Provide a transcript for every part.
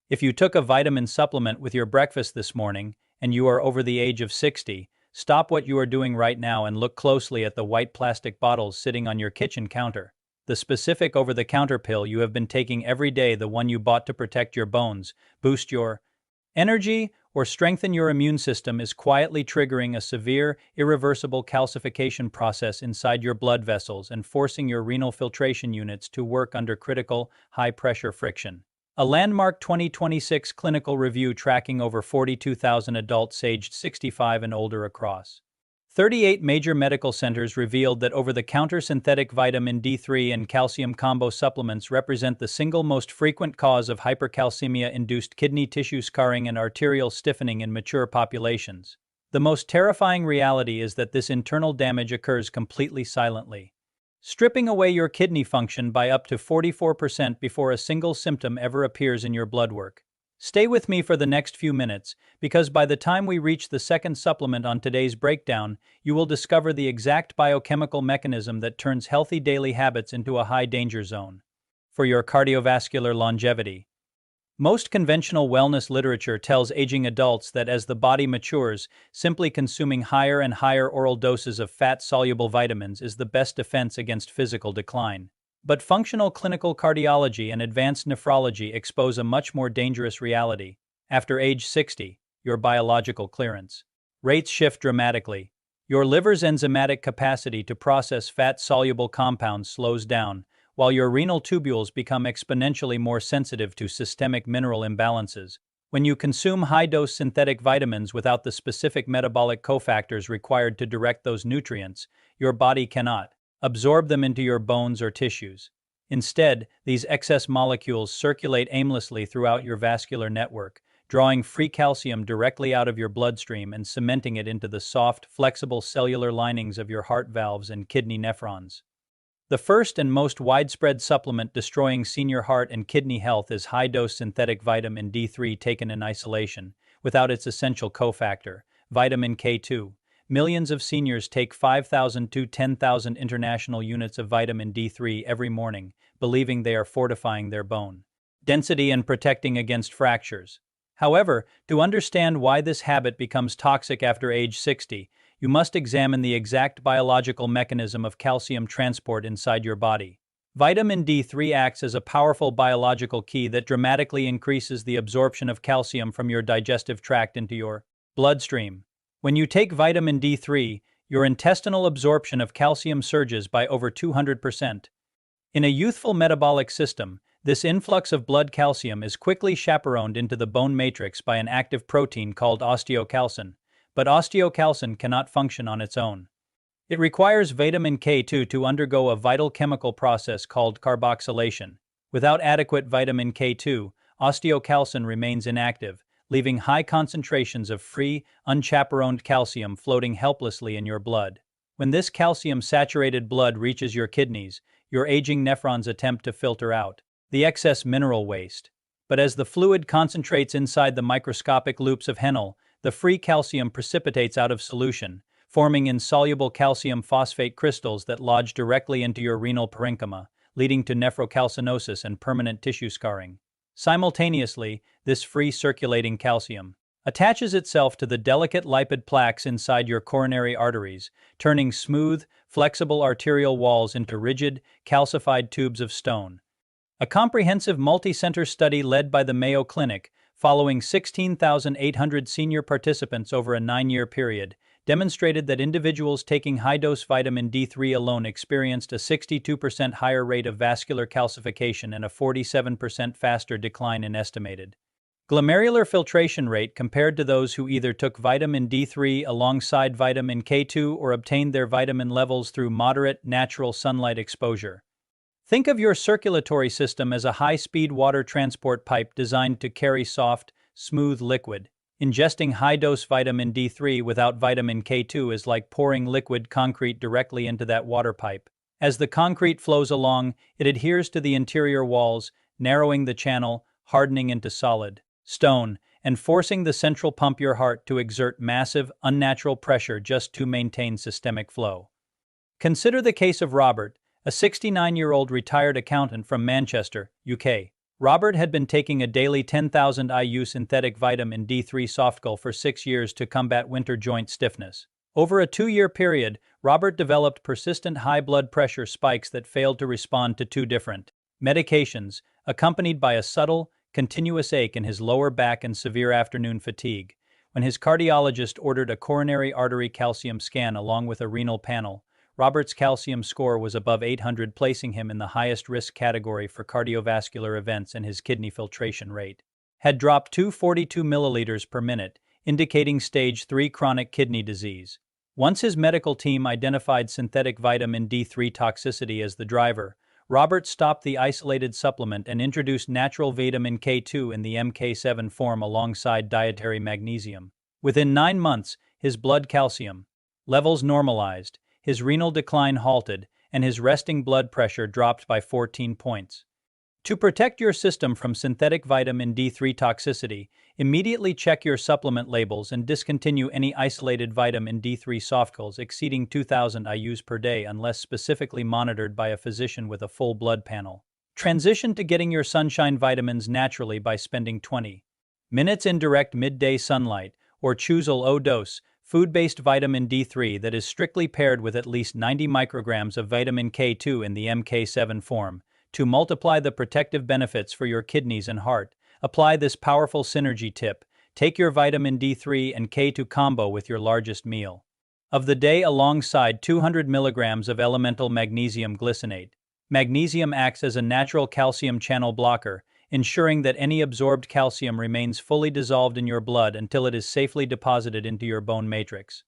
If you took a vitamin supplement with your breakfast this morning and you are over the age of 60, stop what you are doing right now and look closely at the white plastic bottles sitting on your kitchen counter. The specific over-the-counter pill you have been taking every day, the one you bought to protect your bones, boost your energy, or strengthen your immune system, is quietly triggering a severe, irreversible calcification process inside your blood vessels and forcing your renal filtration units to work under critical, high-pressure friction. A landmark 2026 clinical review tracking over 42,000 adults aged 65 and older across 38 major medical centers revealed that over-the-counter synthetic vitamin D3 and calcium combo supplements represent the single most frequent cause of hypercalcemia-induced kidney tissue scarring and arterial stiffening in mature populations. The most terrifying reality is that this internal damage occurs completely silently, stripping away your kidney function by up to 44% before a single symptom ever appears in your blood work. Stay with me for the next few minutes, because by the time we reach the second supplement on today's breakdown, you will discover the exact biochemical mechanism that turns healthy daily habits into a high-danger zone for your cardiovascular longevity. Most conventional wellness literature tells aging adults that as the body matures, simply consuming higher and higher oral doses of fat-soluble vitamins is the best defense against physical decline. But functional clinical cardiology and advanced nephrology expose a much more dangerous reality. After age 60, your biological clearance rates shift dramatically. Your liver's enzymatic capacity to process fat-soluble compounds slows down, while your renal tubules become exponentially more sensitive to systemic mineral imbalances. When you consume high-dose synthetic vitamins without the specific metabolic cofactors required to direct those nutrients, your body cannot absorb them into your bones or tissues. Instead, these excess molecules circulate aimlessly throughout your vascular network, drawing free calcium directly out of your bloodstream and cementing it into the soft, flexible cellular linings of your heart valves and kidney nephrons. The first and most widespread supplement destroying senior heart and kidney health is high-dose synthetic vitamin D3 taken in isolation, without its essential cofactor, vitamin K2. Millions of seniors take 5,000 to 10,000 international units of vitamin D3 every morning, believing they are fortifying their bone density and protecting against fractures. However, to understand why this habit becomes toxic after age 60, you must examine the exact biological mechanism of calcium transport inside your body. Vitamin D3 acts as a powerful biological key that dramatically increases the absorption of calcium from your digestive tract into your bloodstream. When you take vitamin D3, your intestinal absorption of calcium surges by over 200%. In a youthful metabolic system, this influx of blood calcium is quickly chaperoned into the bone matrix by an active protein called osteocalcin, but osteocalcin cannot function on its own. It requires vitamin K2 to undergo a vital chemical process called carboxylation. Without adequate vitamin K2, osteocalcin remains inactive, leaving high concentrations of free, unchaperoned calcium floating helplessly in your blood. When this calcium-saturated blood reaches your kidneys, your aging nephrons attempt to filter out the excess mineral waste. But as the fluid concentrates inside the microscopic loops of Henle, the free calcium precipitates out of solution, forming insoluble calcium phosphate crystals that lodge directly into your renal parenchyma, leading to nephrocalcinosis and permanent tissue scarring. Simultaneously, this free circulating calcium attaches itself to the delicate lipid plaques inside your coronary arteries, turning smooth, flexible arterial walls into rigid, calcified tubes of stone. A comprehensive multi-center study led by the Mayo Clinic, following 16,800 senior participants over a 9-year period, demonstrated that individuals taking high-dose vitamin D3 alone experienced a 62% higher rate of vascular calcification and a 47% faster decline in estimated glomerular filtration rate compared to those who either took vitamin D3 alongside vitamin K2 or obtained their vitamin levels through moderate, natural sunlight exposure. Think of your circulatory system as a high-speed water transport pipe designed to carry soft, smooth liquid. Ingesting high-dose vitamin D3 without vitamin K2 is like pouring liquid concrete directly into that water pipe. As the concrete flows along, it adheres to the interior walls, narrowing the channel, hardening into solid stone, and forcing the central pump your heart to exert massive, unnatural pressure just to maintain systemic flow. Consider the case of Robert, a 69-year-old retired accountant from Manchester, UK. Robert had been taking a daily 10,000 IU synthetic vitamin D3 softgel for 6 years to combat winter joint stiffness. Over a 2-year period, Robert developed persistent high blood pressure spikes that failed to respond to 2 different medications, accompanied by a subtle, continuous ache in his lower back and severe afternoon fatigue. When his cardiologist ordered a coronary artery calcium scan along with a renal panel, Robert's calcium score was above 800, placing him in the highest risk category for cardiovascular events, and his kidney filtration rate had dropped to 42 milliliters per minute, indicating stage 3 chronic kidney disease. Once his medical team identified synthetic vitamin D3 toxicity as the driver, Robert stopped the isolated supplement and introduced natural vitamin K2 in the MK7 form alongside dietary magnesium. Within 9 months, his blood calcium levels normalized, his renal decline halted, and his resting blood pressure dropped by 14 points. To protect your system from synthetic vitamin D3 toxicity, immediately check your supplement labels and discontinue any isolated vitamin D3 softgels exceeding 2,000 IUs per day unless specifically monitored by a physician with a full blood panel. Transition to getting your sunshine vitamins naturally by spending 20 minutes in direct midday sunlight, or choose a low-dose, food-based vitamin D3 that is strictly paired with at least 90 micrograms of vitamin K2 in the MK7 form. To multiply the protective benefits for your kidneys and heart, apply this powerful synergy tip. Take your vitamin D3 and K2 combo with your largest meal of the day alongside 200 milligrams of elemental magnesium glycinate. Magnesium acts as a natural calcium channel blocker, ensuring that any absorbed calcium remains fully dissolved in your blood until it is safely deposited into your bone matrix.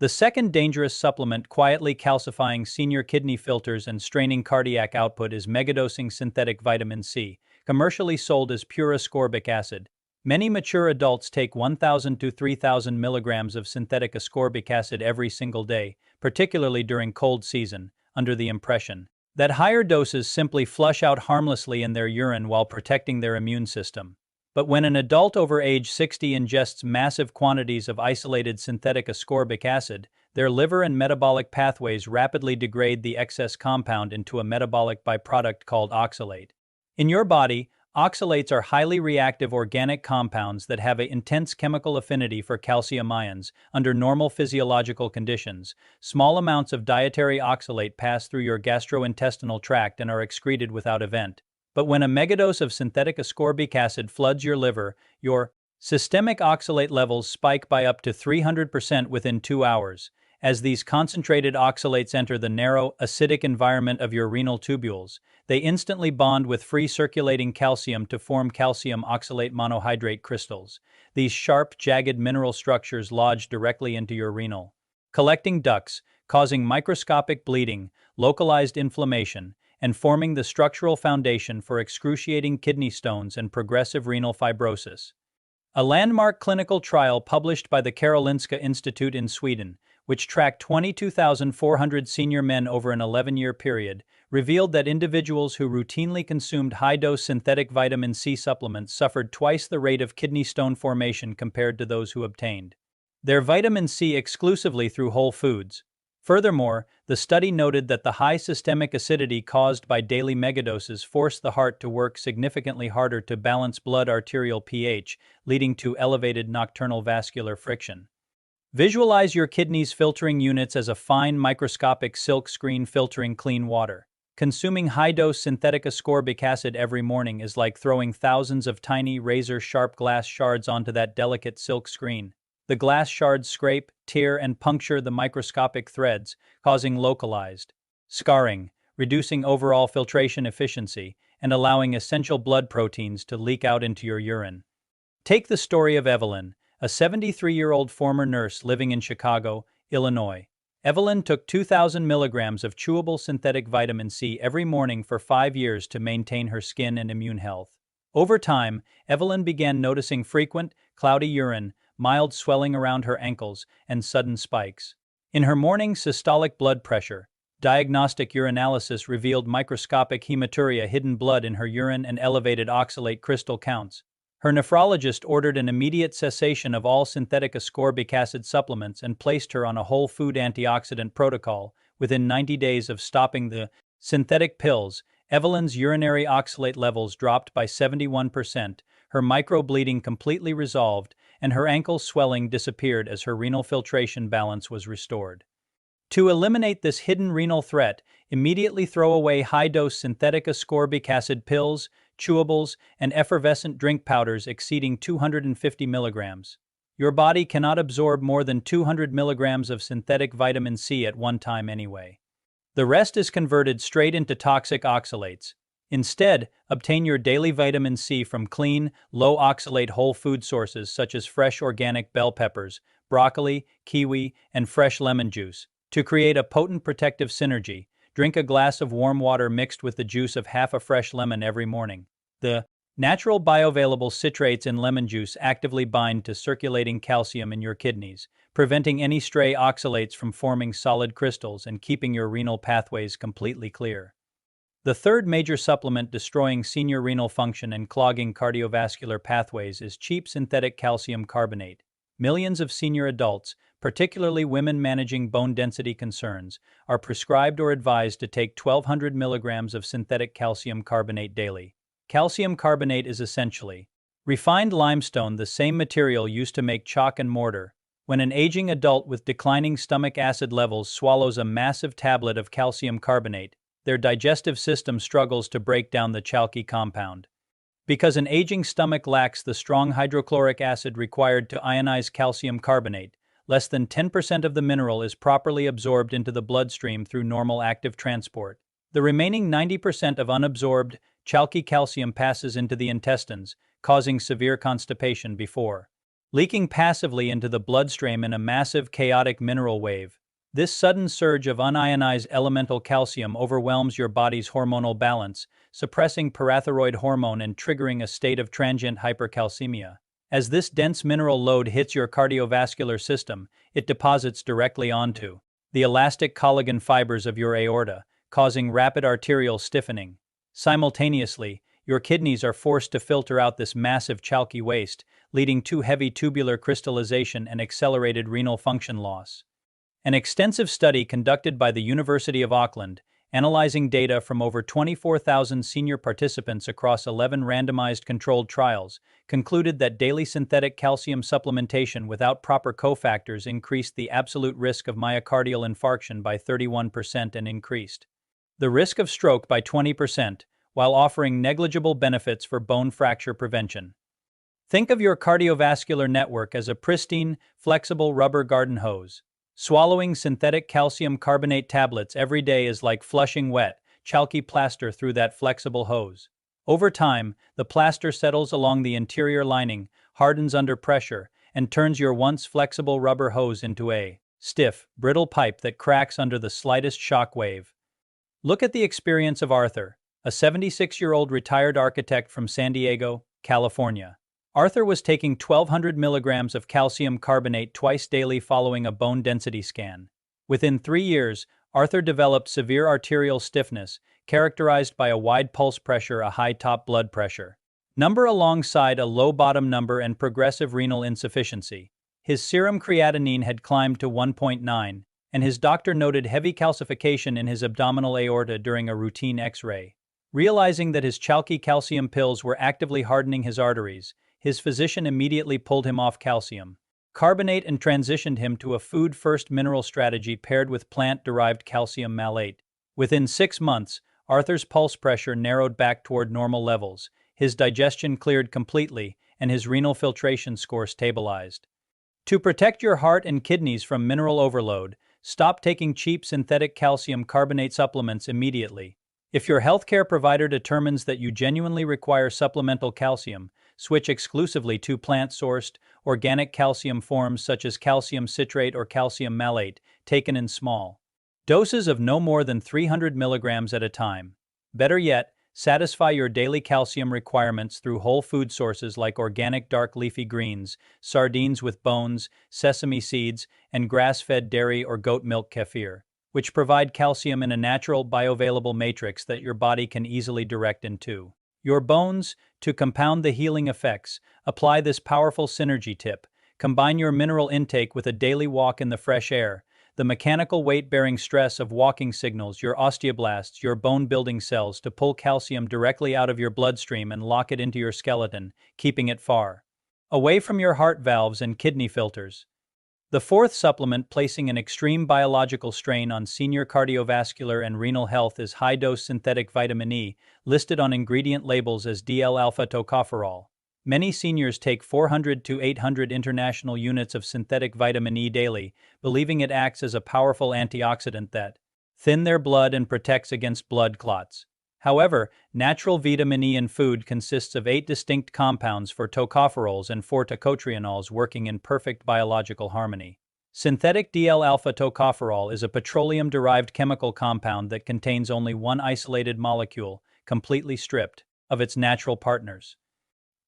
The second dangerous supplement quietly calcifying senior kidney filters and straining cardiac output is megadosing synthetic vitamin C, commercially sold as pure ascorbic acid. Many mature adults take 1,000 to 3,000 milligrams of synthetic ascorbic acid every single day, particularly during cold season, under the impression that higher doses simply flush out harmlessly in their urine while protecting their immune system. But when an adult over age 60 ingests massive quantities of isolated synthetic ascorbic acid, their liver and metabolic pathways rapidly degrade the excess compound into a metabolic byproduct called oxalate. In your body, oxalates are highly reactive organic compounds that have an intense chemical affinity for calcium ions. Under normal physiological conditions, small amounts of dietary oxalate pass through your gastrointestinal tract and are excreted without event. But when a megadose of synthetic ascorbic acid floods your liver, your systemic oxalate levels spike by up to 300% within 2 hours. As these concentrated oxalates enter the narrow, acidic environment of your renal tubules, they instantly bond with free circulating calcium to form calcium oxalate monohydrate crystals. These sharp, jagged mineral structures lodge directly into your renal collecting ducts, causing microscopic bleeding, localized inflammation, and forming the structural foundation for excruciating kidney stones and progressive renal fibrosis. A landmark clinical trial published by the Karolinska Institute in Sweden, which tracked 22,400 senior men over an 11-year period, revealed that individuals who routinely consumed high-dose synthetic vitamin C supplements suffered twice the rate of kidney stone formation compared to those who obtained their vitamin C exclusively through whole foods. Furthermore, the study noted that the high systemic acidity caused by daily megadoses forced the heart to work significantly harder to balance blood arterial pH, leading to elevated nocturnal vascular friction. Visualize your kidneys' filtering units as a fine microscopic silk screen filtering clean water. Consuming high-dose synthetic ascorbic acid every morning is like throwing thousands of tiny razor-sharp glass shards onto that delicate silk screen. The glass shards scrape, tear, and puncture the microscopic threads, causing localized scarring, reducing overall filtration efficiency, and allowing essential blood proteins to leak out into your urine. Take the story of Evelyn, a 73-year-old former nurse living in Chicago, Illinois. Evelyn took 2,000 milligrams of chewable synthetic vitamin C every morning for 5 years to maintain her skin and immune health. Over time, Evelyn began noticing frequent, cloudy urine, mild swelling around her ankles, and sudden spikes in her morning systolic blood pressure. Diagnostic urinalysis revealed microscopic hematuria, hidden blood in her urine, and elevated oxalate crystal counts. Her nephrologist ordered an immediate cessation of all synthetic ascorbic acid supplements and placed her on a whole food antioxidant protocol. Within 90 days of stopping the synthetic pills, Evelyn's urinary oxalate levels dropped by 71%, her microbleeding completely resolved, and her ankle swelling disappeared as her renal filtration balance was restored. To eliminate this hidden renal threat, immediately throw away high-dose synthetic ascorbic acid pills, chewables, and effervescent drink powders exceeding 250 milligrams. Your body cannot absorb more than 200 milligrams of synthetic vitamin C at one time anyway. The rest is converted straight into toxic oxalates. Instead, obtain your daily vitamin C from clean, low-oxalate whole food sources such as fresh organic bell peppers, broccoli, kiwi, and fresh lemon juice. To create a potent protective synergy, drink a glass of warm water mixed with the juice of half a fresh lemon every morning. The natural bioavailable citrates in lemon juice actively bind to circulating calcium in your kidneys, preventing any stray oxalates from forming solid crystals and keeping your renal pathways completely clear. The third major supplement destroying senior renal function and clogging cardiovascular pathways is cheap synthetic calcium carbonate. Millions of senior adults, particularly women managing bone density concerns, are prescribed or advised to take 1,200 milligrams of synthetic calcium carbonate daily. Calcium carbonate is essentially refined limestone, the same material used to make chalk and mortar. When an aging adult with declining stomach acid levels swallows a massive tablet of calcium carbonate, their digestive system struggles to break down the chalky compound. Because an aging stomach lacks the strong hydrochloric acid required to ionize calcium carbonate, less than 10% of the mineral is properly absorbed into the bloodstream through normal active transport. The remaining 90% of unabsorbed, chalky calcium passes into the intestines, causing severe constipation before leaking passively into the bloodstream in a massive chaotic mineral wave. This sudden surge of unionized elemental calcium overwhelms your body's hormonal balance, suppressing parathyroid hormone and triggering a state of transient hypercalcemia. As this dense mineral load hits your cardiovascular system, it deposits directly onto the elastic collagen fibers of your aorta, causing rapid arterial stiffening. Simultaneously, your kidneys are forced to filter out this massive chalky waste, leading to heavy tubular crystallization and accelerated renal function loss. An extensive study conducted by the University of Auckland, analyzing data from over 24,000 senior participants across 11 randomized controlled trials, concluded that daily synthetic calcium supplementation without proper cofactors increased the absolute risk of myocardial infarction by 31% and increased the risk of stroke by 20%, while offering negligible benefits for bone fracture prevention. Think of your cardiovascular network as a pristine, flexible rubber garden hose. Swallowing synthetic calcium carbonate tablets every day is like flushing wet, chalky plaster through that flexible hose. Over time, the plaster settles along the interior lining, hardens under pressure, and turns your once flexible rubber hose into a stiff, brittle pipe that cracks under the slightest shock wave. Look at the experience of Arthur, a 76-year-old retired architect from San Diego, California. Arthur was taking 1,200 milligrams of calcium carbonate twice daily following a bone density scan. Within 3 years, Arthur developed severe arterial stiffness, characterized by a wide pulse pressure, a high top blood pressure number alongside a low bottom number, and progressive renal insufficiency. His serum creatinine had climbed to 1.9, and his doctor noted heavy calcification in his abdominal aorta during a routine X-ray. Realizing that his chalky calcium pills were actively hardening his arteries, his physician immediately pulled him off calcium carbonate and transitioned him to a food-first mineral strategy paired with plant-derived calcium malate. Within 6 months, Arthur's pulse pressure narrowed back toward normal levels, his digestion cleared completely, and his renal filtration score stabilized. To protect your heart and kidneys from mineral overload, stop taking cheap synthetic calcium carbonate supplements immediately. If your healthcare provider determines that you genuinely require supplemental calcium, switch exclusively to plant-sourced, organic calcium forms such as calcium citrate or calcium malate, taken in small doses of no more than 300 milligrams at a time. Better yet, satisfy your daily calcium requirements through whole food sources like organic dark leafy greens, sardines with bones, sesame seeds, and grass-fed dairy or goat milk kefir, which provide calcium in a natural bioavailable matrix that your body can easily direct into your bones. To compound the healing effects, apply this powerful synergy tip. Combine your mineral intake with a daily walk in the fresh air, the mechanical weight-bearing stress of walking signals your osteoblasts, your bone-building cells, to pull calcium directly out of your bloodstream and lock it into your skeleton, keeping it far away from your heart valves and kidney filters. The fourth supplement placing an extreme biological strain on senior cardiovascular and renal health is high-dose synthetic vitamin E, listed on ingredient labels as DL-alpha tocopherol. Many seniors take 400 to 800 international units of synthetic vitamin E daily, believing it acts as a powerful antioxidant that thins their blood and protects against blood clots. However, natural vitamin E in food consists of 8 distinct compounds for tocopherols and 4 tocotrienols working in perfect biological harmony. Synthetic DL-alpha tocopherol is a petroleum-derived chemical compound that contains only one isolated molecule, completely stripped of its natural partners.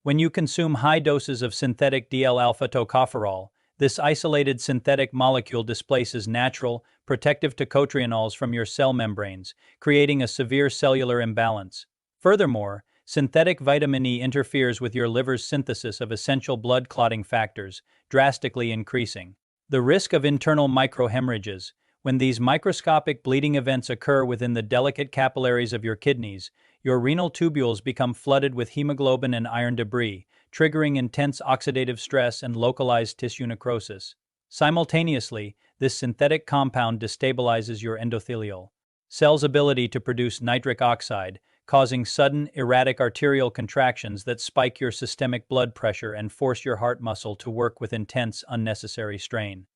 When you consume high doses of synthetic DL-alpha tocopherol, this isolated synthetic molecule displaces natural, protective tocotrienols from your cell membranes, creating a severe cellular imbalance. Furthermore, synthetic vitamin E interferes with your liver's synthesis of essential blood clotting factors, drastically increasing the risk of internal microhemorrhages. When these microscopic bleeding events occur within the delicate capillaries of your kidneys, your renal tubules become flooded with hemoglobin and iron debris, triggering intense oxidative stress and localized tissue necrosis. Simultaneously, this synthetic compound destabilizes your endothelial cells' ability to produce nitric oxide, causing sudden, erratic arterial contractions that spike your systemic blood pressure and force your heart muscle to work with intense, unnecessary strain.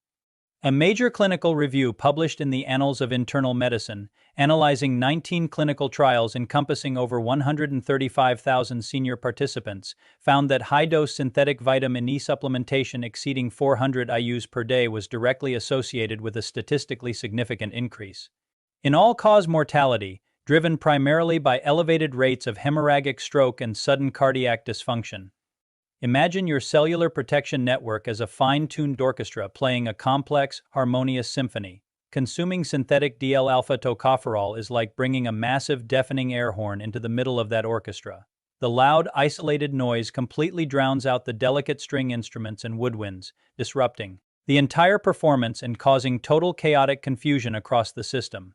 A major clinical review published in the Annals of Internal Medicine, analyzing 19 clinical trials encompassing over 135,000 senior participants, found that high-dose synthetic vitamin E supplementation exceeding 400 IUs per day was directly associated with a statistically significant increase in all-cause mortality, driven primarily by elevated rates of hemorrhagic stroke and sudden cardiac dysfunction. Imagine your cellular protection network as a fine-tuned orchestra playing a complex, harmonious symphony. Consuming synthetic DL-alpha tocopherol is like bringing a massive, deafening air horn into the middle of that orchestra. The loud, isolated noise completely drowns out the delicate string instruments and woodwinds, disrupting the entire performance and causing total chaotic confusion across the system.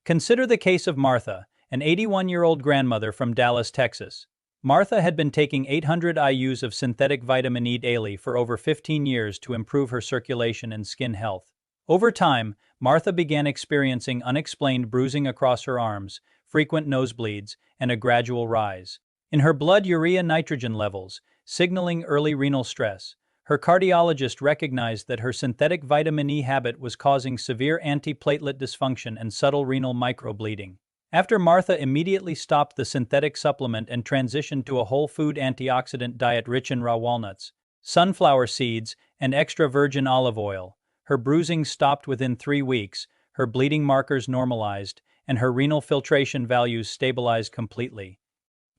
Consider the case of Martha, an 81-year-old grandmother from Dallas, Texas. Martha had been taking 800 IUs of synthetic vitamin E daily for over 15 years to improve her circulation and skin health. Over time, Martha began experiencing unexplained bruising across her arms, frequent nosebleeds, and a gradual rise in her blood urea nitrogen levels, signaling early renal stress. Her cardiologist recognized that her synthetic vitamin E habit was causing severe antiplatelet dysfunction and subtle renal microbleeding. After Martha immediately stopped the synthetic supplement and transitioned to a whole food antioxidant diet rich in raw walnuts, sunflower seeds, and extra virgin olive oil, her bruising stopped within 3 weeks, her bleeding markers normalized, and her renal filtration values stabilized completely.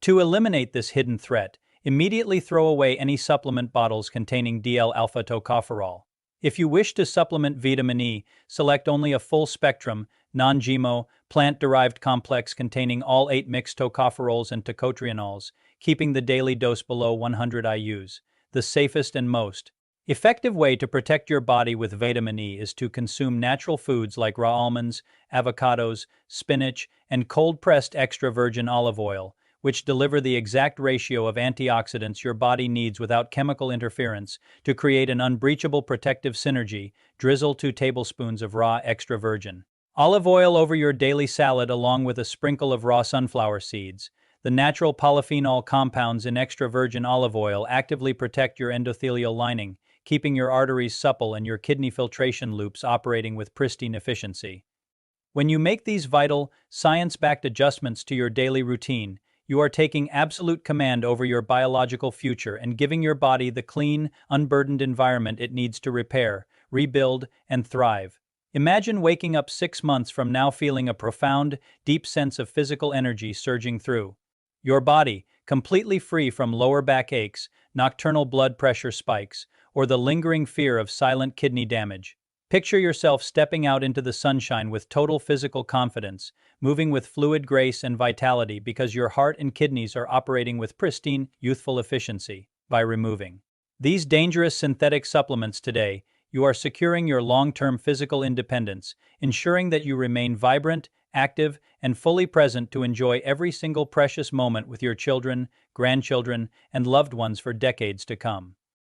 To eliminate this hidden threat, immediately throw away any supplement bottles containing DL-alpha tocopherol. If you wish to supplement vitamin E, select only a full-spectrum, non-GMO, plant-derived complex containing all 8 mixed tocopherols and tocotrienols, keeping the daily dose below 100 IUs. The safest and most effective way to protect your body with vitamin E is to consume natural foods like raw almonds, avocados, spinach, and cold-pressed extra virgin olive oil, which deliver the exact ratio of antioxidants your body needs without chemical interference. To create an unbreachable protective synergy, drizzle 2 tablespoons of raw extra virgin olive oil over your daily salad along with a sprinkle of raw sunflower seeds. The natural polyphenol compounds in extra virgin olive oil actively protect your endothelial lining, keeping your arteries supple and your kidney filtration loops operating with pristine efficiency. When you make these vital, science-backed adjustments to your daily routine, you are taking absolute command over your biological future and giving your body the clean, unburdened environment it needs to repair, rebuild, and thrive. Imagine waking up 6 months from now feeling a profound, deep sense of physical energy surging through your body, completely free from lower back aches, nocturnal blood pressure spikes, or the lingering fear of silent kidney damage. Picture yourself stepping out into the sunshine with total physical confidence, moving with fluid grace and vitality because your heart and kidneys are operating with pristine, youthful efficiency. By removing these dangerous synthetic supplements today, you are securing your long-term physical independence, ensuring that you remain vibrant, active, and fully present to enjoy every single precious moment with your children, grandchildren, and loved ones for decades to come.